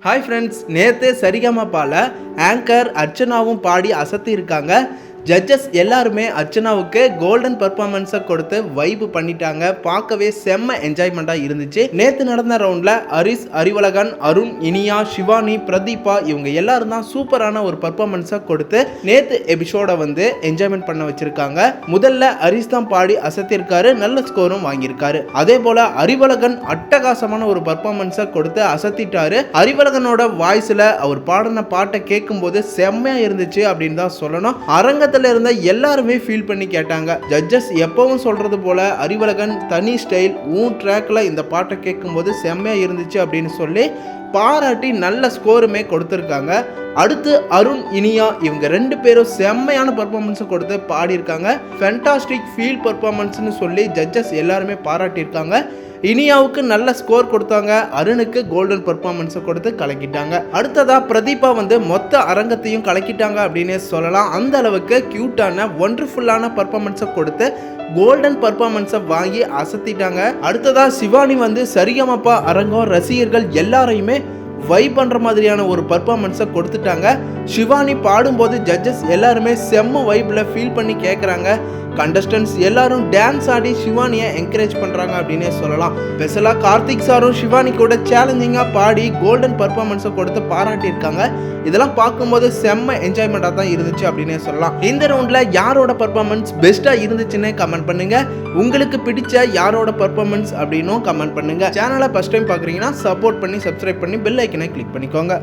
Hi friends, நேற்று சரிகமபால anchor அர்ச்சனாவும் பாடி அசத்தி இருக்காங்க. Judges எல்லாருமே அர்ச்சனாவுக்கு கோல்டன் பர்ஃபார்மன்ஸை கொடுத்து வைப் பண்ணிட்டாங்க. பார்க்கவே செம்ம என்ஜாய்மெண்ட்டாக இருந்துச்சு. நேற்று நடந்த ரவுண்டில் ஹரிஸ், அறிவழகன், அருண், இனியா, சிவானி, பிரதீபா இவங்க எல்லாரும் தான் சூப்பரான ஒரு பர்ஃபார்மன்ஸை கொடுத்து நேற்று எபிசோடை என்ஜாய்மெண்ட் பண்ண வச்சிருக்காங்க. முதல்ல ஹரிஸ் தான் பாடி அசத்திருக்காரு, நல்ல ஸ்கோரும் வாங்கியிருக்காரு. அதே போல அறிவழகன் அட்டகாசமான ஒரு பர்ஃபார்மன்ஸை கொடுத்து அசத்திட்டாரு. அறிவழகனோட வாய்ஸில் அவர் பாடின பாட்டை கேட்கும்போது செம்மையா இருந்துச்சு அப்படின்னு தான் சொல்லணும். அரங்க இருந்த எல்லாருமே ஃபீல் பண்ணி கேட்டாங்க. ஜட்ஜஸ் எப்பவும் சொல்றது போல அறிவழகன் தனி ஸ்டைல் ட்ராக்ல இந்த பாட்டை கேட்கும்போது செம்மையா இருந்துச்சு அப்படின்னு சொல்லி பாராட்டி நல்ல ஸ்கோருமே கொடுத்துருக்காங்க. அடுத்து அருண், இனியா இவங்க ரெண்டு பேரும் செம்மையான பர்ஃபார்மன்ஸை கொடுத்து பாடியிருக்காங்க. ஃபேண்டாஸ்டிக் ஃபீல் பர்ஃபார்மன்ஸ்னு சொல்லி ஜட்ஜஸ் எல்லாருமே பாராட்டியிருக்காங்க. இனியாவுக்கு நல்ல ஸ்கோர் கொடுத்தாங்க. அருணுக்கு கோல்டன் பர்ஃபார்மன்ஸை கொடுத்து கலக்கிட்டாங்க. அடுத்ததா பிரதீபா மொத்த அரங்கத்தையும் கலக்கிட்டாங்க அப்படின்னு சொல்லலாம். அந்த அளவுக்கு கியூட்டான ஒண்டர்ஃபுல்லான பர்ஃபார்மன்ஸை கொடுத்து கோல்டன் பர்ஃபார்மன்ஸை வாங்கி அசத்திட்டாங்க. அடுத்ததா சிவானி சரிகமபா அரங்கம் ரசிகர்கள் எல்லாரையுமே வைப் பண்ற மாதிரியான ஒரு பர்ஃபார்மன்ஸை கொடுத்துட்டாங்க. சிவானி பாடும்போது ஜட்ஜஸ் எல்லாருமே செம்ம வைப்ல ஃபீல் பண்ணி கேட்குறாங்க. கண்டஸ்டன்ஸ் எல்லாரும் டான்ஸ் ஆடி சிவானியை என்கரேஜ் பண்ணுறாங்க அப்படின்னே சொல்லலாம். ஸ்பெஷலாக கார்த்திக் சாரும் சிவானி கூட சேலஞ்சிங்காக பாடி கோல்டன் பர்ஃபார்மன்ஸை கொடுத்து பாராட்டியிருக்காங்க. இதெல்லாம் பார்க்கும்போது செம்ம என்ஜாய்மெண்ட்டாக தான் இருந்துச்சு அப்படின்னே சொல்லலாம். இந்த ரவுண்டில் யாரோட பர்ஃபார்மன்ஸ் பெஸ்ட்டாக இருந்துச்சுன்னு கமெண்ட் பண்ணுங்க. உங்களுக்கு பிடிச்ச யாரோட பர்ஃபார்மன்ஸ் அப்படின்னும் கமெண்ட் பண்ணுங்க. சேனலை ஃபர்ஸ்ட் டைம் பார்க்குறீங்கன்னா சப்போர்ட் பண்ணி சப்ஸ்கிரைப் பண்ணி பெல் ஐக்கனை கிளிக் பண்ணிக்கோங்க.